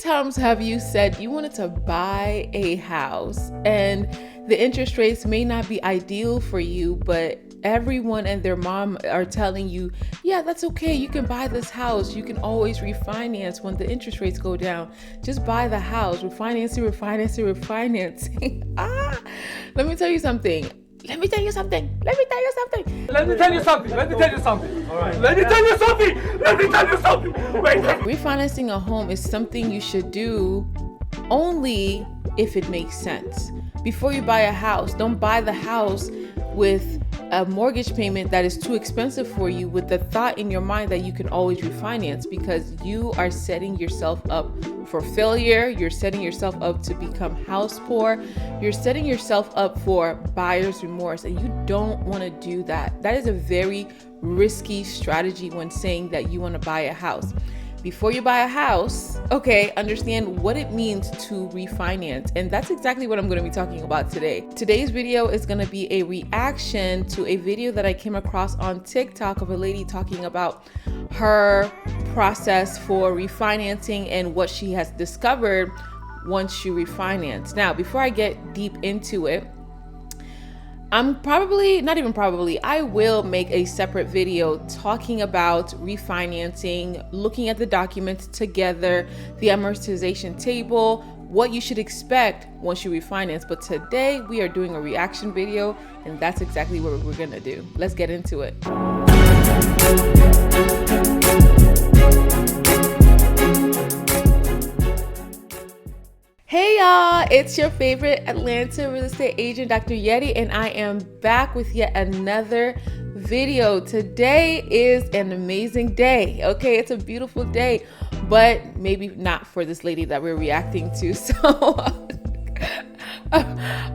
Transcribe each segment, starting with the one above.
times have you said you wanted to buy a house and the interest rates may not be ideal for you, but everyone and their mom are telling you, yeah, that's okay. You can buy this house. You can always refinance when the interest rates go down. Just buy the house. Refinancing. Let me tell you something. All right. Refinancing a home is something you should do only if it makes sense. Before you buy a house, don't buy the house with a mortgage payment that is too expensive for you with the thought in your mind that you can always refinance, because you are setting yourself up for failure. You're setting yourself up to become house poor. You're setting yourself up for buyer's remorse, and you don't want to do that. That is a very risky strategy when saying that you want to buy a house. Before you buy a house, understand what it means to refinance. And that's exactly what I'm going to be talking about today. Today's video is going to be a reaction to a video that I came across on TikTok of a lady talking about her process for refinancing and what she has discovered once she refinanced. Now, before I get deep into it, I will make a separate video talking about refinancing, looking at the documents together, the amortization table, what you should expect once you refinance. But today we are doing a reaction video, and that's exactly what we're gonna do. Let's get into it. Hey y'all, it's your favorite Atlanta real estate agent, Dr. Yeti, and I am back with yet another video. Today is an amazing day. Okay, it's a beautiful day, but maybe not for this lady that we're reacting to. So,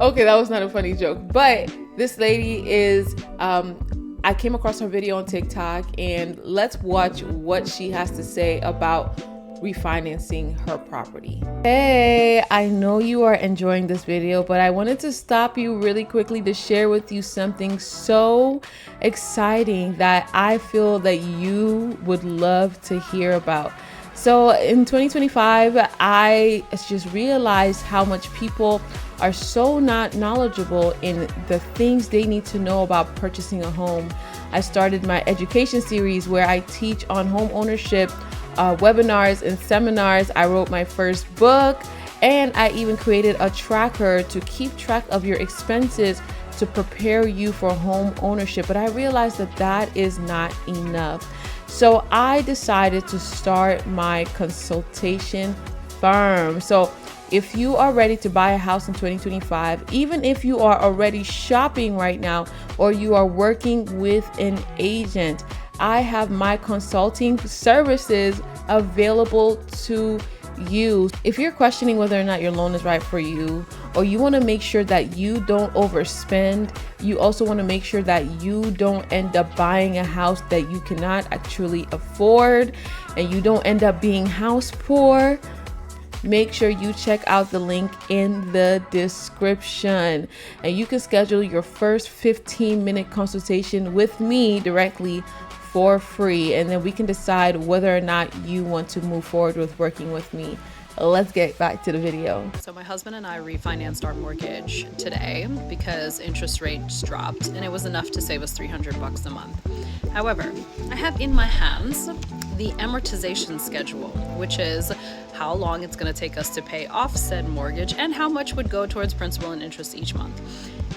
okay, that was not a funny joke, but this lady is, I came across her video on TikTok, and let's watch what she has to say about refinancing her property. Hey, I know you are enjoying this video, but I wanted to stop you really quickly to share with you something so exciting that I feel that you would love to hear about. So in 2025, I just realized how much people are so not knowledgeable in the things they need to know about purchasing a home. I started my education series where I teach on home ownership, webinars and seminars. I wrote my first book, and I even created a tracker to keep track of your expenses to prepare you for home ownership. But I realized that that is not enough. So I decided to start my consultation firm. So if you are ready to buy a house in 2025, even if you are already shopping right now or you are working with an agent, I have my consulting services available to you. If you're questioning whether or not your loan is right for you, or you want to make sure that you don't overspend, you also want to make sure that you don't end up buying a house that you cannot actually afford, and you don't end up being house poor, make sure you check out the link in the description, and you can schedule your first 15-minute consultation with me directly for free, and then we can decide whether or not you want to move forward with working with me. Let's get back to the video. So my husband and I refinanced our mortgage today because interest rates dropped, and it was enough to save us $300 a month. However, I have in my hands the amortization schedule, which is how long it's going to take us to pay off said mortgage and how much would go towards principal and interest each month.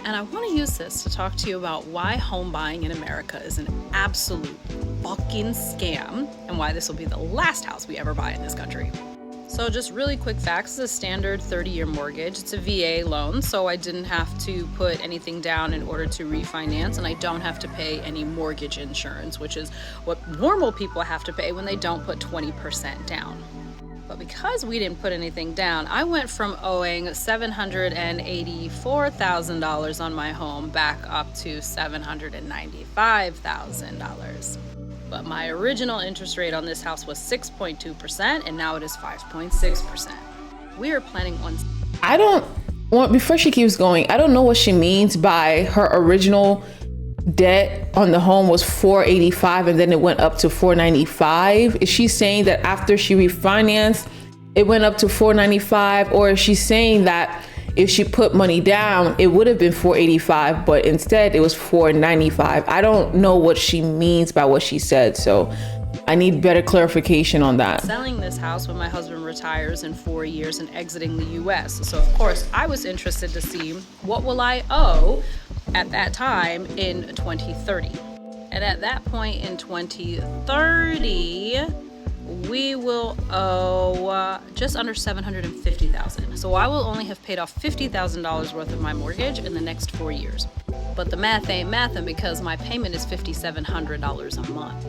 And I want to use this to talk to you about why home buying in America is an absolute fucking scam, and why this will be the last house we ever buy in this country. So just really quick facts: it's a standard 30-year mortgage. It's a VA loan, so I didn't have to put anything down in order to refinance, and I don't have to pay any mortgage insurance, which is what normal people have to pay when they don't put 20% down. But because we didn't put anything down, I went from owing $784,000 on my home back up to $795,000. But my original interest rate on this house was 6.2%, and now it is 5.6%. We are planning on... Before she keeps going, I don't know what she means by her original debt on the home was $485 and then it went up to $495. Is she saying that after she refinanced, it went up to 495, or she's saying that if she put money down, it would have been 485, but instead it was 495. I don't know what she means by what she said, so I need better clarification on that. Selling this house when my husband retires in 4 years and exiting the US. So of course I was interested to see what will I owe at that time in 2030. And at that point in 2030, we will owe just under $750,000. So I will only have paid off $50,000 worth of my mortgage in the next 4 years. But the math ain't mathin' because my payment is $5,700 a month.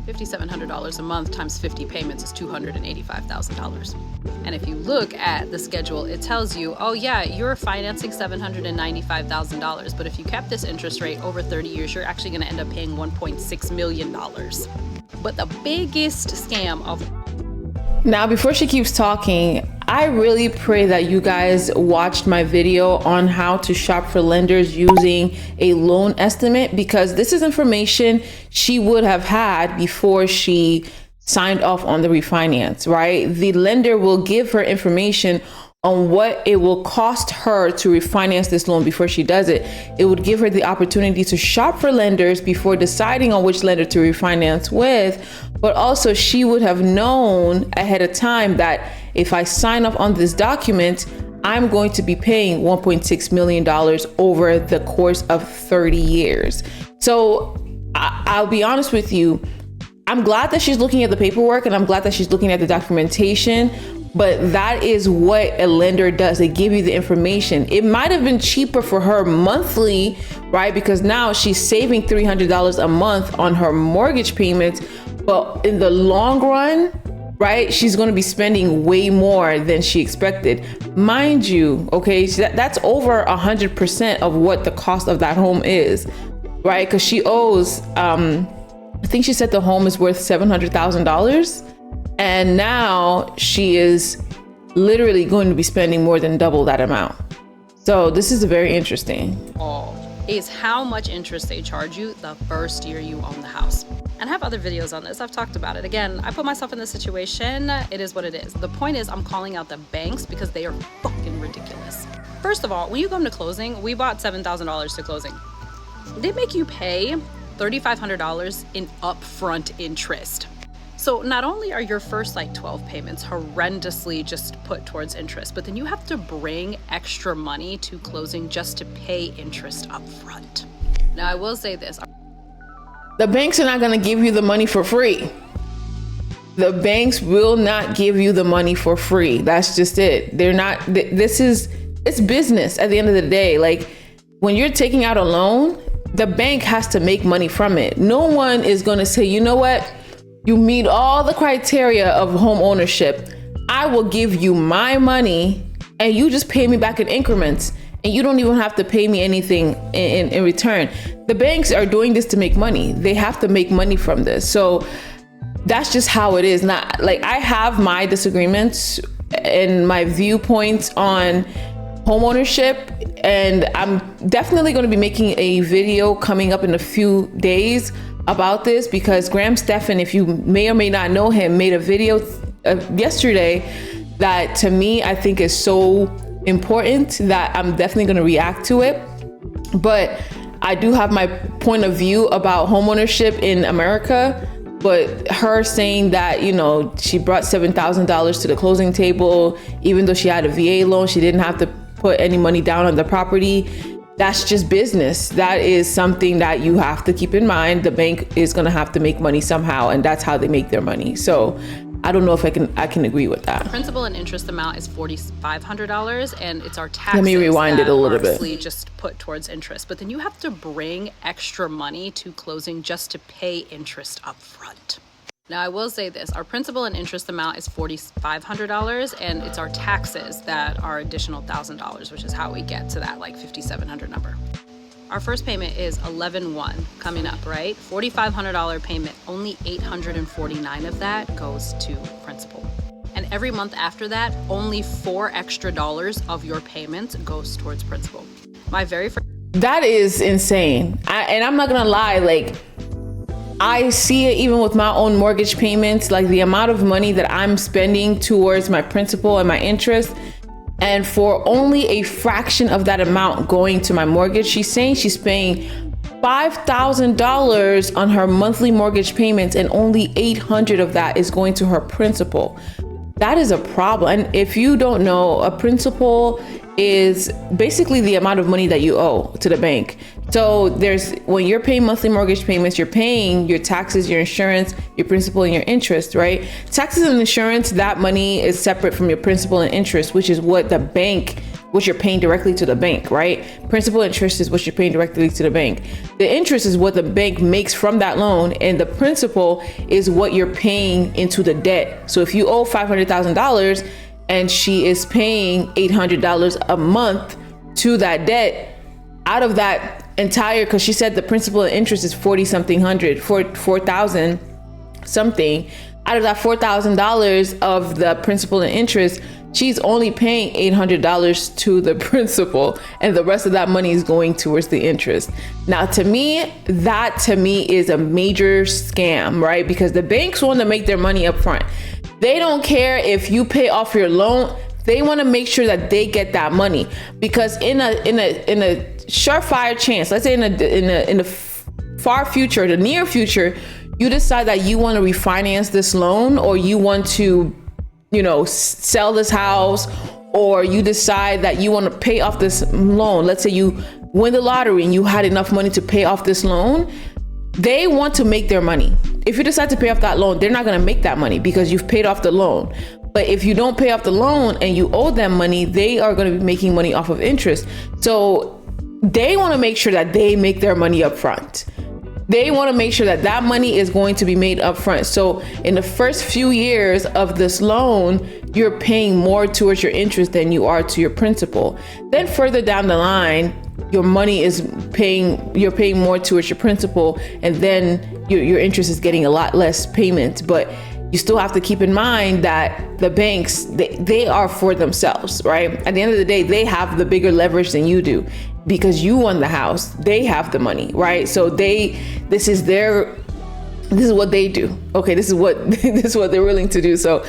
$5,700 a month times 50 payments is $285,000. And if you look at the schedule, it tells you, oh yeah, you're financing $795,000, but if you kept this interest rate over 30 years, you're actually gonna end up paying $1.6 million. But the biggest scam of... Now, before she keeps talking, I really pray that you guys watched my video on how to shop for lenders using a loan estimate, because this is information she would have had before she signed off on the refinance, right? The lender will give her information on what it will cost her to refinance this loan before she does it. It would give her the opportunity to shop for lenders before deciding on which lender to refinance with, but also she would have known ahead of time that if I sign off on this document, I'm going to be paying $1.6 million over the course of 30 years. So I'll be honest with you, I'm glad that she's looking at the paperwork and I'm glad that she's looking at the documentation, but that is what a lender does. They give you the information. It might have been cheaper for her monthly, right? Because now she's saving $300 a month on her mortgage payments, but in the long run, right, she's going to be spending way more than she expected. Mind you, okay, so that's over 100% of what the cost of that home is, right? Because she owes, I think she said the home is worth $700,000. And now she is literally going to be spending more than double that amount. So this is very interesting. Is how much interest they charge you the first year you own the house. And I have other videos on this. I've talked about it. Again, I put myself in this situation. It is what it is. The point is I'm calling out the banks because they are fucking ridiculous. First of all, when you come to closing, we bought $7,000 to closing. They make you pay $3,500 in upfront interest. So not only are your first 12 payments horrendously just put towards interest, but then you have to bring extra money to closing just to pay interest up front. Now I will say this. The banks are not going to give you the money for free. The banks will not give you the money for free. That's just it. They're not, it's business at the end of the day. Like when you're taking out a loan, the bank has to make money from it. No one is going to say, you know what? You meet all the criteria of home ownership. I will give you my money and you just pay me back in increments. And you don't even have to pay me anything in return. The banks are doing this to make money. They have to make money from this. So that's just how it is. Not like I have my disagreements and my viewpoints on home ownership. And I'm definitely going to be making a video coming up in a few days about this, because Graham Stephan, if you may or may not know him, made a video yesterday that to me I think is so important that I'm definitely going to react to it. But I do have my point of view about homeownership in America. But her saying that, you know, she brought $7,000 to the closing table, even though she had a VA loan, she didn't have to put any money down on the property. That's just business. That is something that you have to keep in mind. The bank is going to have to make money somehow, and that's how they make their money. So I don't know if I can agree with that. Principal and interest amount is $4,500, and it's our taxes. Let me rewind it a little bit. Just put towards interest, but then you have to bring extra money to closing just to pay interest up front. Now, I will say this, our principal and interest amount is $4,500, and it's our taxes that are additional $1,000, which is how we get to that $5,700 number. Our first payment is 11/1 coming up, right? $4,500 payment, only $849 of that goes to principal. And every month after that, only $4 extra of your payments goes towards principal. My very first... That is insane. And I'm not gonna lie, I see it even with my own mortgage payments, like the amount of money that I'm spending towards my principal and my interest, and for only a fraction of that amount going to my mortgage. She's saying she's paying $5,000 on her monthly mortgage payments, and only $800 of that is going to her principal. That is a problem. And if you don't know, a principal is basically the amount of money that you owe to the bank. So when you're paying monthly mortgage payments, you're paying your taxes, your insurance, your principal, and your interest, right? Taxes and insurance, that money is separate from your principal and interest, which is what you're paying directly to the bank, right? Principal interest is what you're paying directly to the bank. The interest is what the bank makes from that loan, and the principal is what you're paying into the debt. So if you owe $500,000 and she is paying $800 a month to that debt, out of that entire, because she said the principal and interest is 4,000 something. Out of that $4,000 of the principal and interest, she's only paying $800 to the principal, and the rest of that money is going towards the interest. Now, that to me is a major scam, right? Because the banks want to make their money up front. They don't care if you pay off your loan. They want to make sure that they get that money, because in a surefire chance, let's say in the far future, the near future, you decide that you want to refinance this loan, or you want to, sell this house, or you decide that you want to pay off this loan. Let's say you win the lottery and you had enough money to pay off this loan. They want to make their money. If you decide to pay off that loan, they're not going to make that money because you've paid off the loan. But if you don't pay off the loan and you owe them money, they are going to be making money off of interest. So they want to make sure that they make their money up front. They want to make sure that that money is going to be made up front. So in the first few years of this loan, you're paying more towards your interest than you are to your principal. Then further down the line, you're paying more towards your principal, and then your interest is getting a lot less payment. But you still have to keep in mind that the banks, they are for themselves, right? At the end of the day, they have the bigger leverage than you do, because you won the house. They have the money, right? So this is what they do. Okay, this is what they're willing to do. So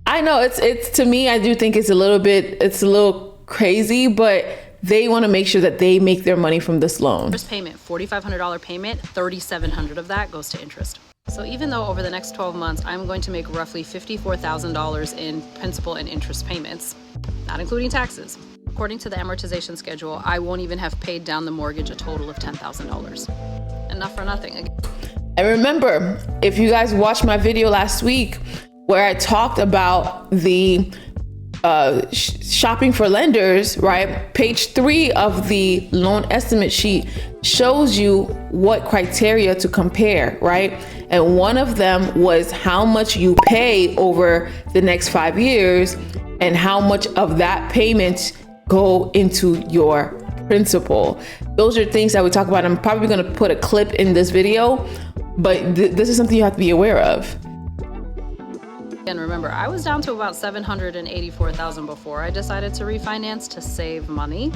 I know it's to me, I do think it's a little crazy, but they want to make sure that they make their money from this loan. First payment, $4,500 payment, $3,700 of that goes to interest. So even though over the next 12 months, I'm going to make roughly $54,000 in principal and interest payments, not including taxes, according to the amortization schedule, I won't even have paid down the mortgage a total of $10,000. Enough for nothing. And remember, if you guys watched my video last week where I talked about the shopping for lenders, right? Page 3 of the loan estimate sheet shows you what criteria to compare, right? And one of them was how much you pay over the next 5 years and how much of that payment go into your principal. Those are things that we talk about. I'm probably going to put a clip in this video, but this is something you have to be aware of. And remember, I was down to about $784,000 before I decided to refinance to save money.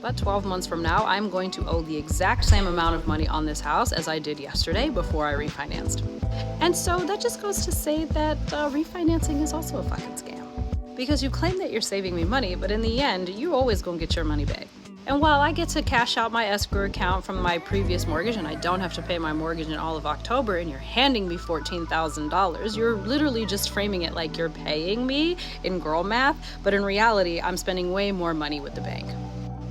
But 12 months from now, I'm going to owe the exact same amount of money on this house as I did yesterday before I refinanced. And so that just goes to say that refinancing is also a fucking scam. Because you claim that you're saving me money, but in the end, you always gonna get your money back. And while I get to cash out my escrow account from my previous mortgage and I don't have to pay my mortgage in all of October, and you're handing me $14,000, you're literally just framing it like you're paying me in girl math, but in reality, I'm spending way more money with the bank.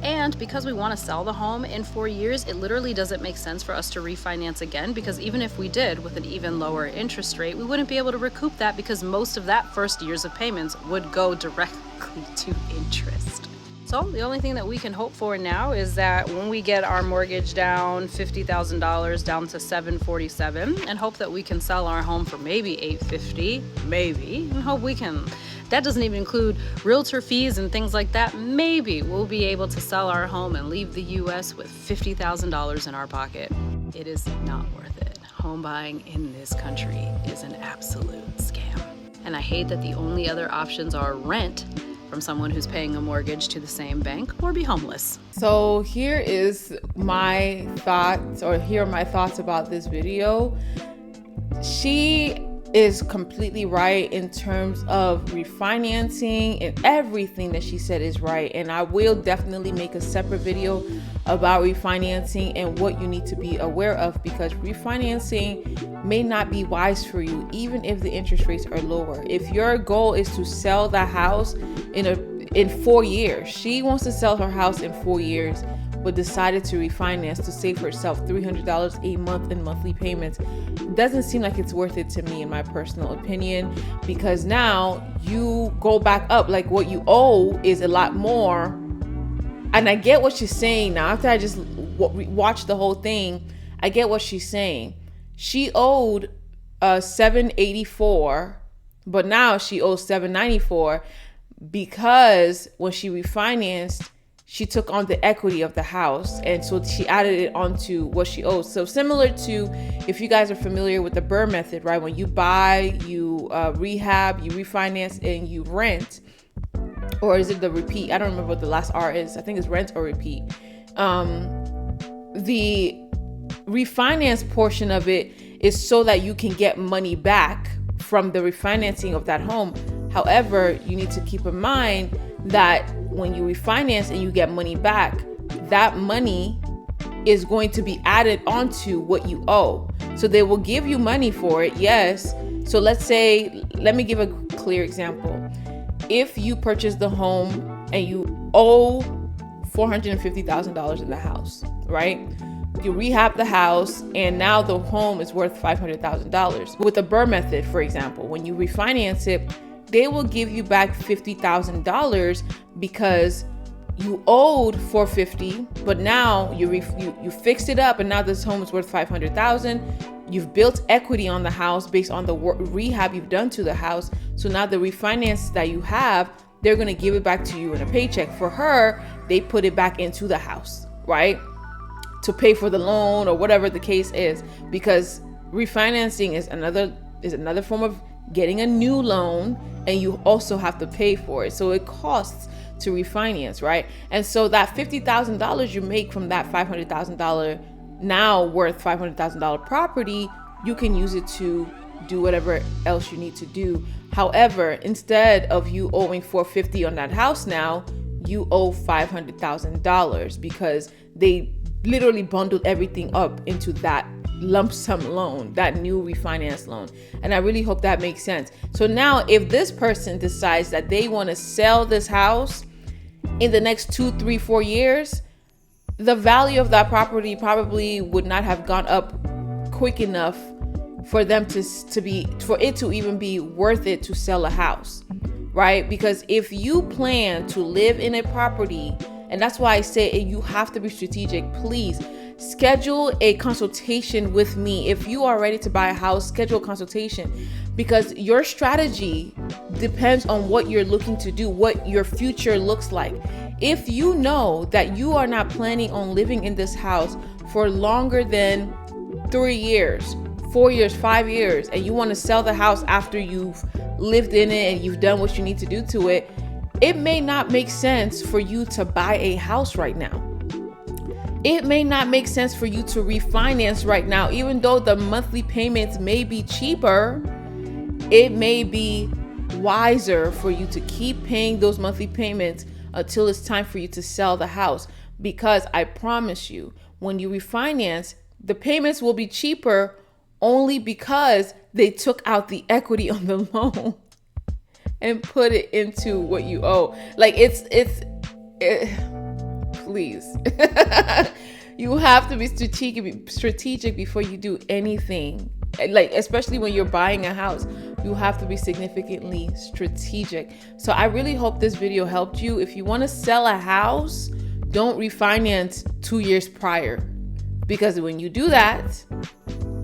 And because we want to sell the home in 4 years, it literally doesn't make sense for us to refinance again, because even if we did with an even lower interest rate, we wouldn't be able to recoup that because most of that first years of payments would go directly to interest. So the only thing that we can hope for now is that when we get our mortgage down $50,000 down to $747, and hope that we can sell our home for maybe $850, maybe, and hope we can. That doesn't even include realtor fees and things like that. Maybe we'll be able to sell our home and leave the US with $50,000 in our pocket. It is not worth it. Home buying in this country is an absolute scam. And I hate that the only other options are rent from someone who's paying a mortgage to the same bank, or be homeless. So here are my thoughts about this video. she is completely right in terms of refinancing, and everything that she said is right. And I will definitely make a separate video about refinancing and what you need to be aware of, because refinancing may not be wise for you, even if the interest rates are lower. If your goal is to sell the house in 4 years, she wants to sell her house in 4 years, but decided to refinance to save herself $300 a month in monthly payments. Doesn't seem like it's worth it to me, in my personal opinion, because now you go back up, like what you owe is a lot more. And I get what she's saying now. After I just watched the whole thing, I get what she's saying. She owed $784, but now she owes $794 because when she refinanced, she took on the equity of the house, and so she added it onto what she owes. So similar to, if you guys are familiar with the BRRRR method, right? When you buy, you rehab, you refinance, and you rent, or is it the repeat? I don't remember what the last R is. I think it's rent or repeat. The refinance portion of it is so that you can get money back from the refinancing of that home. However, you need to keep in mind that when you refinance and you get money back, that money is going to be added onto what you owe. So they will give you money for it, yes. So let me give a clear example. If you purchase the home and you owe $450,000 in the house, right? You rehab the house and now the home is worth $500,000. With the BRRRR method, for example, when you refinance it, they will give you back $50,000 because you owed $450,000, but now you fixed it up, and now this home is worth $500,000. You've built equity on the house based on the rehab you've done to the house. So now the refinance that you have, they're going to give it back to you in a paycheck. For her, they put it back into the house, right? To pay for the loan or whatever the case is, because refinancing is another form of getting a new loan, and you also have to pay for it. So it costs to refinance, right? And so that $50,000 you make from that $500,000 now worth $500,000 property, you can use it to do whatever else you need to do. However, instead of you owing $450,000 on that house, now you owe $500,000 because they literally bundled everything up into that lump sum loan, that new refinance loan. And I really hope that makes sense. So now if this person decides that they want to sell this house in the next 2, 3, 4 years, the value of that property probably would not have gone up quick enough for them for it to even be worth it to sell a house, right? Because if you plan to live in a property, and that's why I say you have to be strategic, please schedule a consultation with me. If you are ready to buy a house, schedule a consultation, because your strategy depends on what you're looking to do, what your future looks like. If you know that you are not planning on living in this house for longer than 3 years, 4 years, 5 years, and you want to sell the house after you've lived in it and you've done what you need to do to it, it may not make sense for you to buy a house right now. It may not make sense for you to refinance right now, even though the monthly payments may be cheaper. It may be wiser for you to keep paying those monthly payments until it's time for you to sell the house. Because I promise you, when you refinance, the payments will be cheaper only because they took out the equity on the loan and put it into what you owe. Like please. You have to be strategic before you do anything. Like, especially when you're buying a house, you have to be significantly strategic. So I really hope this video helped you. If you want to sell a house, don't refinance 2 years prior, because when you do that,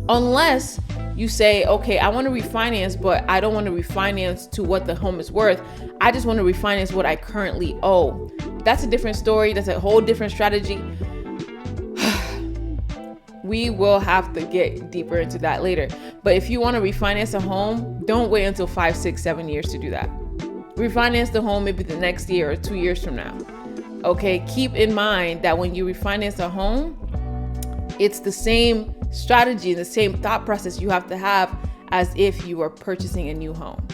unless you say, okay, I want to refinance, but I don't want to refinance to what the home is worth. I just want to refinance what I currently owe. That's a different story. That's a whole different strategy. We will have to get deeper into that later. But if you want to refinance a home, don't wait until 5, 6, 7 years to do that. Refinance the home maybe the next year or 2 years from now. Okay, keep in mind that when you refinance a home, it's the same strategy, the same thought process you have to have as if you were purchasing a new home.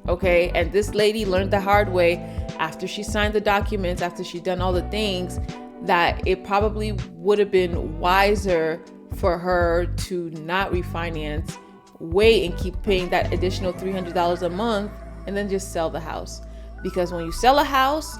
Okay, and this lady learned the hard way after she signed the documents, after she done all the things, that it probably would have been wiser for her to not refinance, wait and keep paying that additional $300 a month, and then just sell the house. Because when you sell a house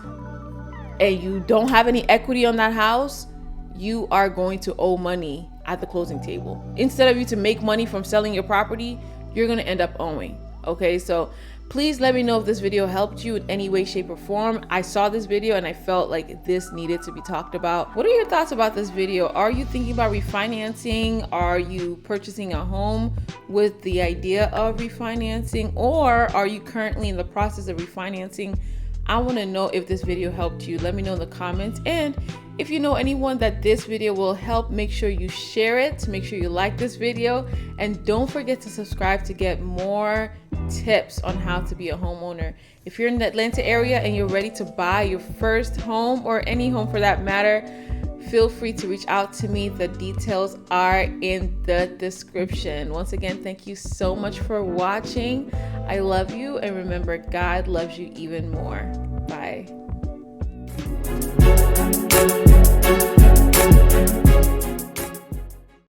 and you don't have any equity on that house, you are going to owe money at the closing table. Instead of you to make money from selling your property, you're going to end up owing. Okay, so please let me know if this video helped you in any way, shape, or form. I saw this video and I felt like this needed to be talked about. What are your thoughts about this video? Are you thinking about refinancing? Are you purchasing a home with the idea of refinancing? Or are you currently in the process of refinancing? I want to know if this video helped you. Let me know in the comments. And if you know anyone that this video will help, make sure you share it. Make sure you like this video. And don't forget to subscribe to get more tips on how to be a homeowner. If you're in the Atlanta area and you're ready to buy your first home, or any home for that matter, feel free to reach out to me. The details are in the description. Once again, thank you so much for watching. I love you, and remember, God loves you even more. Bye.